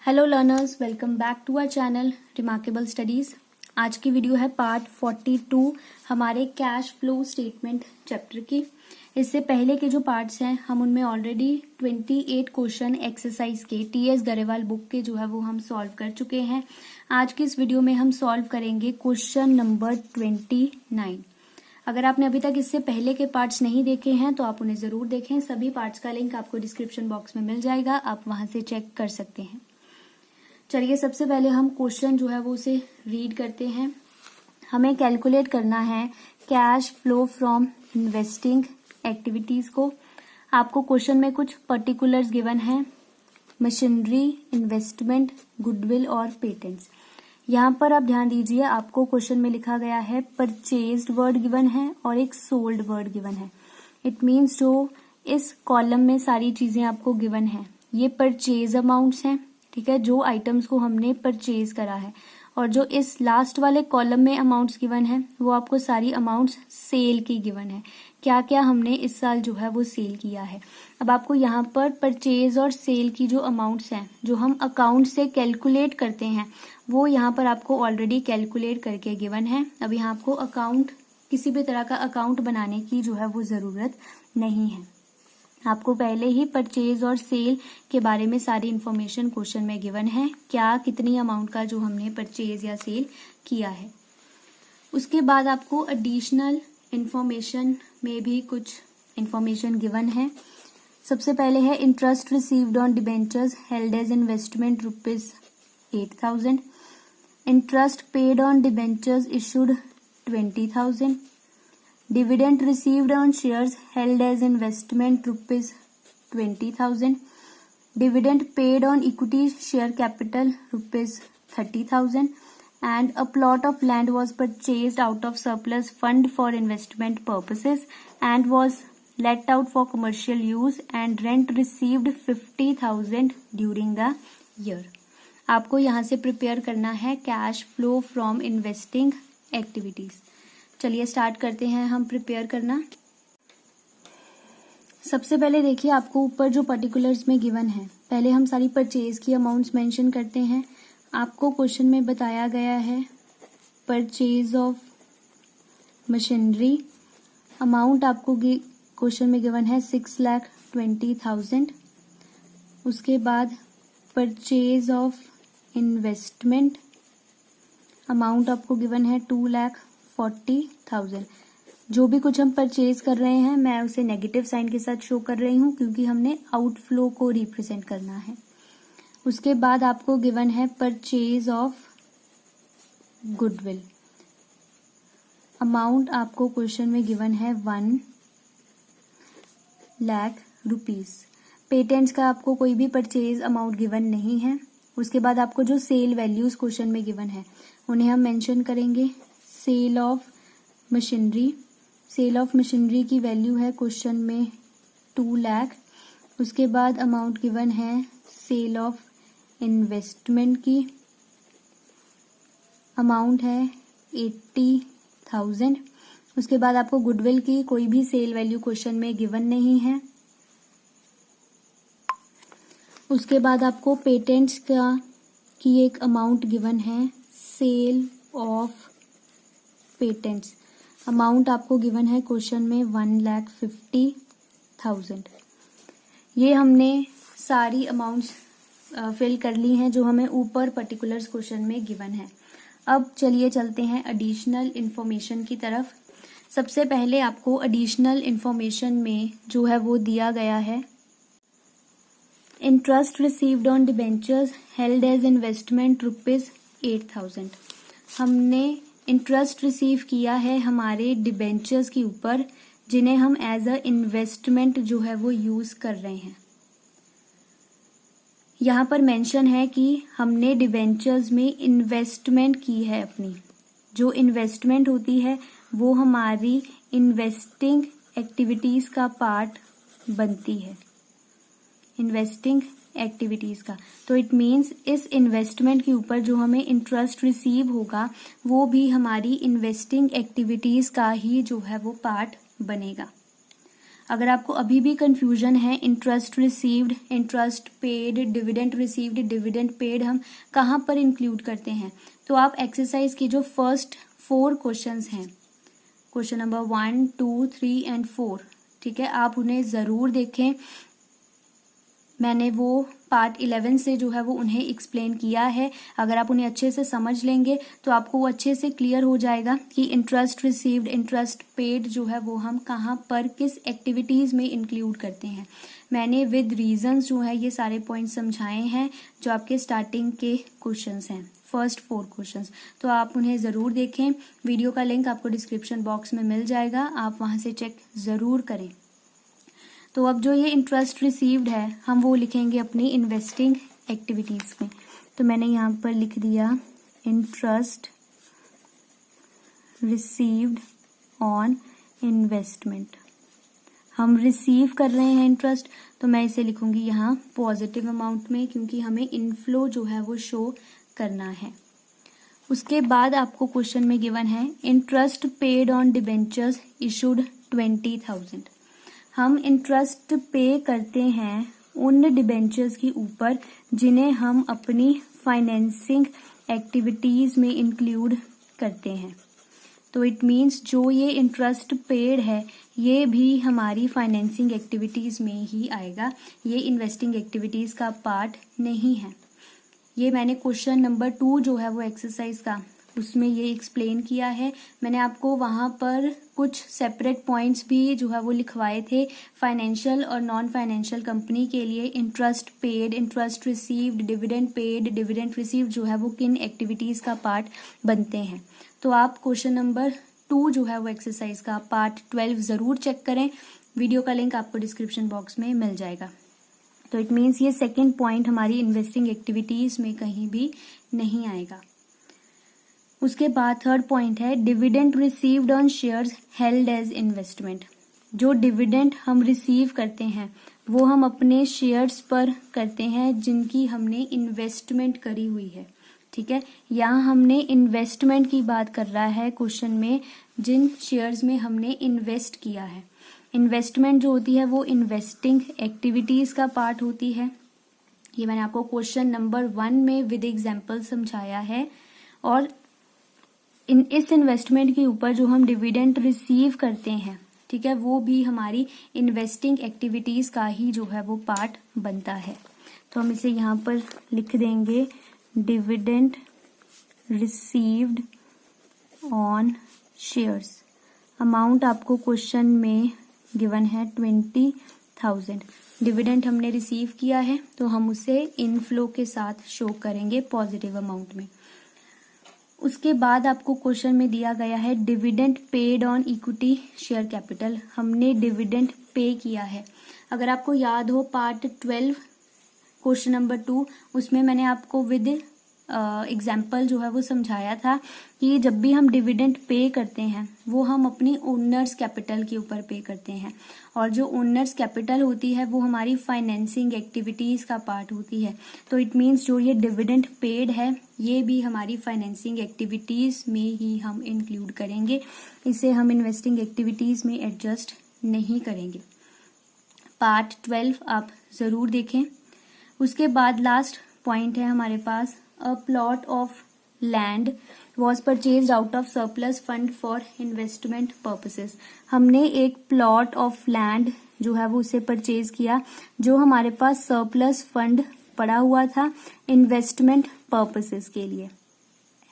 Hello learners, welcome back to our channel remarkable studies. आज की video है part 42 हमारे कैश फ्लो स्टेटमेंट चैप्टर की। इससे पहले के जो पार्ट्स हैं हम उनमें ऑलरेडी 28 क्वेश्चन एक्सरसाइज के टीएस गरेवाल बुक के जो है वो हम सॉल्व कर चुके हैं। आज की इस वीडियो में हम सॉल्व करेंगे क्वेश्चन नंबर 29। अगर आपने अभी तक इससे पहले के पार्ट्स नहीं देखे हैं तो आप उन्हें जरूर देखें। सभी पार्ट्स का लिंक आपको डिस्क्रिप्शन बॉक्स में मिल जाएगा, आप वहां से चेक कर सकते हैं। चलिए सबसे पहले हम क्वेश्चन जो है वो उसे रीड करते हैं। हमें कैलकुलेट करना है cash flow from investing activities को। आपको क्वेश्चन में कुछ पर्टिकुलर्स गिवन हैं, मशीनरी, इन्वेस्टमेंट, गुडविल और पेटेंट्स। यहाँ पर आप ध्यान दीजिए, आपको क्वेश्चन में लिखा गया है परचेज्ड वर्ड गिवन है और एक सोल्ड वर्ड गिवन है। इट मीन्स जो इस कॉलम में सारी चीजें आपको गिवन है ये परचेज अमाउंट्स हैं, ठीक है, जो आइटम्स को हमने परचेज करा है। और जो इस लास्ट वाले कॉलम में अमाउंट्स गिवन है वो आपको सारी अमाउंट्स सेल की गिवन है, क्या क्या हमने इस साल जो है वो सेल किया है। अब आपको यहाँ पर परचेज और सेल की जो अमाउंट्स हैं जो हम अकाउंट से कैलकुलेट करते हैं वो यहाँ पर आपको ऑलरेडी कैलकुलेट करके गिवन है। अब यहाँ आपको अकाउंट, किसी भी तरह का अकाउंट बनाने की जो है वो जरूरत नहीं है। आपको पहले ही परचेज और सेल के बारे में सारी इंफॉर्मेशन क्वेश्चन में गिवन है, क्या कितनी अमाउंट का जो हमने परचेज या सेल किया है। उसके बाद आपको एडिशनल इंफॉर्मेशन में भी कुछ इंफॉर्मेशन गिवन है। सबसे पहले है interest received on debentures held as investment ₹8,000, interest paid on debentures issued 20,000, dividend received on shares held as investment ₹20,000, dividend paid on equity share capital ₹30,000, and a plot of land was purchased out of surplus fund for investment purposes and was let out for commercial use and rent received 50,000 during the year। आपको यहाँ से prepare करना है cash flow from investing activities. चलिए start करते हैं हम prepare करना। सबसे पहले देखिए, आपको ऊपर जो पर्टिकुलर्स में गिवन है, पहले हम सारी परचेज की अमाउंट्स मेंशन करते हैं। आपको क्वेश्चन में बताया गया है परचेज ऑफ मशीनरी, अमाउंट आपको क्वेश्चन में गिवन है 6,20,000। उसके बाद परचेज ऑफ इन्वेस्टमेंट, अमाउंट आपको गिवन है 2,40,000। जो भी कुछ हम परचेज कर रहे हैं मैं उसे नेगेटिव साइन के साथ शो कर रही हूँ क्योंकि हमने आउटफ्लो को रिप्रेजेंट करना है। उसके बाद आपको गिवन है परचेज ऑफ गुडविल, अमाउंट आपको क्वेश्चन में गिवन है 1,00,000 रुपीज। पेटेंट्स का आपको कोई भी परचेज अमाउंट गिवन नहीं है। उसके बाद आपको जो सेल वैल्यूज क्वेश्चन में गिवन है उन्हें हम मेंशन करेंगे। Sale of machinery, sale of machinery की वैल्यू है क्वेश्चन में 2,00,000। उसके बाद अमाउंट गिवन है सेल ऑफ इन्वेस्टमेंट की, अमाउंट है 80,000। उसके बाद आपको गुडविल की कोई भी सेल वैल्यू क्वेश्चन में गिवन नहीं है। उसके बाद आपको पेटेंट्स की एक अमाउंट गिवन है, सेल ऑफ पेटेंट्स, अमाउंट आपको गिवन है क्वेश्चन में 1,50,000। ये हमने सारी अमाउंट्स फिल कर ली हैं जो हमें ऊपर पर्टिकुलर्स क्वेश्चन में गिवन है। अब चलिए चलते हैं एडिशनल इंफॉर्मेशन की तरफ। सबसे पहले आपको एडिशनल इंफॉर्मेशन में जो है वो दिया गया है interest received on debentures held as investment ₹8,000। हमने इंटरेस्ट रिसीव किया है हमारे डिबेंचर्स के ऊपर जिन्हें हम एज अ इन्वेस्टमेंट जो है वो यूज कर रहे हैं। यहाँ पर मेंशन है कि हमने डिबेंचर्स में इन्वेस्टमेंट की है। अपनी जो इन्वेस्टमेंट होती है वो हमारी इन्वेस्टिंग एक्टिविटीज का पार्ट बनती है, इन्वेस्टिंग एक्टिविटीज का। तो इट मीन्स इस इन्वेस्टमेंट के ऊपर जो हमें इंटरेस्ट रिसीव होगा वो भी हमारी इन्वेस्टिंग एक्टिविटीज का ही जो है वो पार्ट बनेगा। अगर आपको अभी भी कंफ्यूजन है interest received, interest paid, dividend received, dividend paid हम कहाँ पर इंक्लूड करते हैं, तो आप एक्सरसाइज के जो फर्स्ट 4 क्वेश्चंस हैं, क्वेश्चन नंबर 1, 2, 3 एंड 4, ठीक है, आप उन्हें ज़रूर देखें। मैंने वो पार्ट 11 से जो है वो उन्हें एक्सप्लेन किया है। अगर आप उन्हें अच्छे से समझ लेंगे तो आपको वो अच्छे से क्लियर हो जाएगा कि इंटरेस्ट रिसीव्ड, इंटरेस्ट पेड जो है वो हम कहाँ पर किस एक्टिविटीज़ में इंक्लूड करते हैं। मैंने विद रीजंस जो है ये सारे पॉइंट्स समझाए हैं जो आपके स्टार्टिंग के क्वेश्चंस हैं, फर्स्ट 4 क्वेश्चंस, तो आप उन्हें ज़रूर देखें। वीडियो का लिंक आपको डिस्क्रिप्शन बॉक्स में मिल जाएगा, आप वहाँ से चेक ज़रूर करें। तो अब जो ये इंटरेस्ट रिसीव्ड है हम वो लिखेंगे अपनी इन्वेस्टिंग एक्टिविटीज़ में। तो मैंने यहाँ पर लिख दिया इंटरेस्ट रिसीव्ड ऑन इन्वेस्टमेंट। हम रिसीव कर रहे हैं इंटरेस्ट, तो मैं इसे लिखूंगी यहाँ पॉजिटिव अमाउंट में, क्योंकि हमें इनफ्लो जो है वो शो करना है। उसके बाद आपको क्वेश्चन में गिवन है interest paid on debentures issued 20,000। हम इंटरेस्ट पे करते हैं उन डिबेंचर्स के ऊपर जिन्हें हम अपनी फाइनेंसिंग एक्टिविटीज़ में इंक्लूड करते हैं। तो इट मीन्स जो ये इंटरेस्ट पेड है ये भी हमारी फाइनेंसिंग एक्टिविटीज़ में ही आएगा, ये इन्वेस्टिंग एक्टिविटीज़ का पार्ट नहीं है। ये मैंने क्वेश्चन नंबर 2 जो है वो एक्सरसाइज का उसमें ये एक्सप्लेन किया है। मैंने आपको वहाँ पर कुछ सेपरेट पॉइंट्स भी जो है वो लिखवाए थे फाइनेंशियल और नॉन फाइनेंशियल कंपनी के लिए। Interest paid, interest received, dividend paid, dividend received जो है वो किन एक्टिविटीज़ का पार्ट बनते हैं। तो आप क्वेश्चन नंबर 2 जो है वो एक्सरसाइज का पार्ट 12 ज़रूर चेक करें। वीडियो का लिंक आपको डिस्क्रिप्शन बॉक्स में मिल जाएगा। तो इट मीन्स ये सेकेंड पॉइंट हमारी इन्वेस्टिंग एक्टिविटीज़ में कहीं भी नहीं आएगा। उसके बाद थर्ड पॉइंट है dividend received on shares held as investment. जो डिविडेंड हम रिसीव करते हैं वो हम अपने शेयर्स पर करते हैं जिनकी हमने इन्वेस्टमेंट करी हुई है, ठीक है। यहाँ हमने इन्वेस्टमेंट की बात कर रहा है क्वेश्चन में, जिन शेयर्स में हमने इन्वेस्ट किया है। इन्वेस्टमेंट जो होती है वो इन्वेस्टिंग एक्टिविटीज़ का पार्ट होती है। ये मैंने आपको क्वेश्चन नंबर 1 में विद एग्जाम्पल समझाया है। और इस इन्वेस्टमेंट के ऊपर जो हम डिविडेंड रिसीव करते हैं, ठीक है, वो भी हमारी इन्वेस्टिंग एक्टिविटीज़ का ही जो है वो पार्ट बनता है। तो हम इसे यहाँ पर लिख देंगे dividend received on shares. Amount आपको क्वेश्चन में गिवन है 20,000। डिविडेंड हमने रिसीव किया है तो हम उसे इनफ्लो के साथ शो करेंगे पॉजिटिव अमाउंट में। उसके बाद आपको क्वेश्चन में दिया गया है dividend paid on equity share capital. हमने डिविडेंड पे किया है। अगर आपको याद हो पार्ट 12 क्वेश्चन नंबर 2 उसमें मैंने आपको विद एग्जाम्पल जो है वो समझाया था कि जब भी हम डिविडेंड पे करते हैं वो हम अपनी ओनर्स कैपिटल के ऊपर पे करते हैं, और जो ओनर्स कैपिटल होती है वो हमारी फाइनेंसिंग एक्टिविटीज़ का पार्ट होती है। तो इट मीन्स जो ये डिविडेंड पेड है ये भी हमारी फाइनेंसिंग एक्टिविटीज़ में ही हम इंक्लूड करेंगे, इसे हम इन्वेस्टिंग एक्टिविटीज़ में एडजस्ट नहीं करेंगे। पार्ट 12 आप ज़रूर देखें। उसके बाद लास्ट पॉइंट है हमारे पास A plot of land was purchased out of surplus fund for investment purposes। हमने एक प्लॉट ऑफ लैंड जो है वो उसे परचेज किया जो हमारे पास सरप्लस फंड पड़ा हुआ था इन्वेस्टमेंट पर्पसेस के लिए,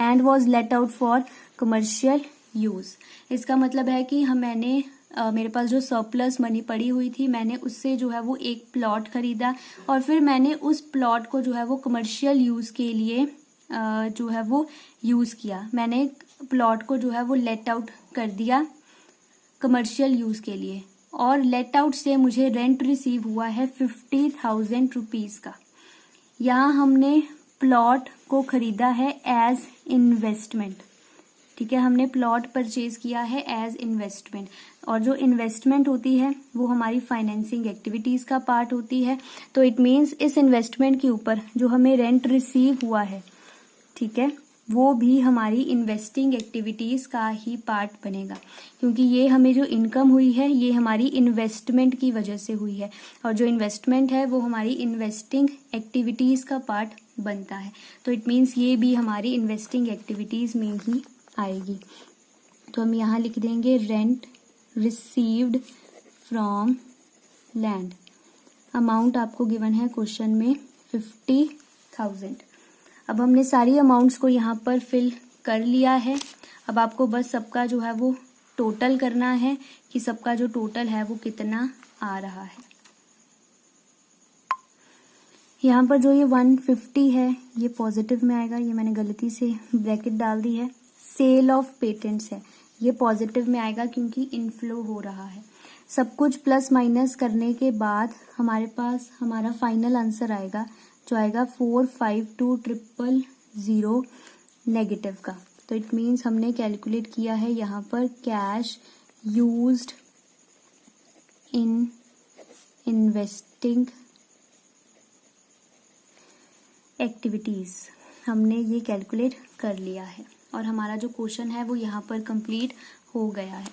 and was let out for commercial use. इसका मतलब है कि मैंने मेरे पास जो सरप्लस मनी पड़ी हुई थी मैंने उससे जो है वो एक प्लॉट खरीदा और फिर मैंने उस प्लॉट को जो है वो कमर्शियल यूज़ के लिए जो है वो यूज़ किया। मैंने प्लॉट को जो है वो लेट आउट कर दिया कमर्शियल यूज़ के लिए, और लेट आउट से मुझे रेंट रिसीव हुआ है 50,000 रुपीज़ का। यहाँ हमने प्लॉट को खरीदा है एज इन्वेस्टमेंट, ठीक है, हमने प्लॉट परचेज किया है एज इन्वेस्टमेंट, और जो इन्वेस्टमेंट होती है वो हमारी फाइनेंसिंग एक्टिविटीज़ का पार्ट होती है। तो इट मीन्स इस इन्वेस्टमेंट के ऊपर जो हमें रेंट रिसीव हुआ है, ठीक है, वो भी हमारी इन्वेस्टिंग एक्टिविटीज़ का ही पार्ट बनेगा, क्योंकि ये हमें जो इनकम हुई है ये हमारी इन्वेस्टमेंट की वजह से हुई है, और जो इन्वेस्टमेंट है वो हमारी इन्वेस्टिंग एक्टिविटीज़ का पार्ट बनता है। तो इट मीन्स ये भी हमारी इन्वेस्टिंग एक्टिविटीज़ में ही आएगी। तो हम यहाँ लिख देंगे rent received from land. Amount आपको गिवन है क्वेश्चन में 50,000। अब हमने सारी अमाउंट्स को यहाँ पर फिल कर लिया है। अब आपको बस सबका जो है वो टोटल करना है कि सबका जो टोटल है वो कितना आ रहा है। यहाँ पर जो ये 150 है ये पॉजिटिव में आएगा, ये मैंने गलती से ब्रैकेट डाल दी है। सेल ऑफ पेटेंट्स है ये पॉजिटिव में आएगा क्योंकि इनफ्लो हो रहा है। सब कुछ प्लस माइनस करने के बाद हमारे पास हमारा फाइनल आंसर आएगा, जो आएगा 452,000 नेगेटिव का। तो इट मीन्स हमने कैलकुलेट किया है यहाँ पर cash used in investing activities, हमने ये कैलकुलेट कर लिया है और हमारा जो क्वेश्चन है वो यहाँ पर कंप्लीट हो गया है।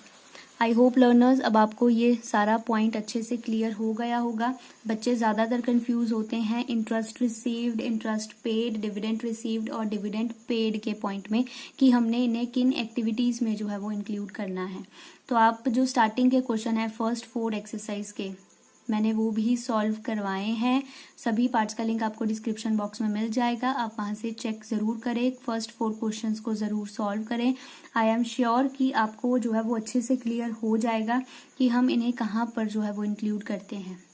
आई होप लर्नर्स अब आपको ये सारा पॉइंट अच्छे से क्लियर हो गया होगा। बच्चे ज़्यादातर कंफ्यूज होते हैं interest received, interest paid, dividend received और डिविडेंड पेड के पॉइंट में कि हमने इन्हें किन एक्टिविटीज़ में जो है वो इंक्लूड करना है। तो आप जो स्टार्टिंग के क्वेश्चन है फर्स्ट 4 एक्सरसाइज के, मैंने वो भी सॉल्व करवाए हैं। सभी पार्ट्स का लिंक आपको डिस्क्रिप्शन बॉक्स में मिल जाएगा, आप वहां से चेक ज़रूर करें, फर्स्ट 4 क्वेश्चंस को ज़रूर सॉल्व करें। आई एम श्योर कि आपको जो है वो अच्छे से क्लियर हो जाएगा कि हम इन्हें कहाँ पर जो है वो इंक्लूड करते हैं।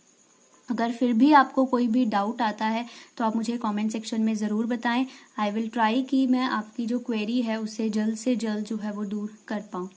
अगर फिर भी आपको कोई भी डाउट आता है तो आप मुझे कमेंट सेक्शन में ज़रूर बताएं। आई विल ट्राई कि मैं आपकी जो क्वेरी है उसे जल्द से जल्द जो है वो दूर कर पाऊँ।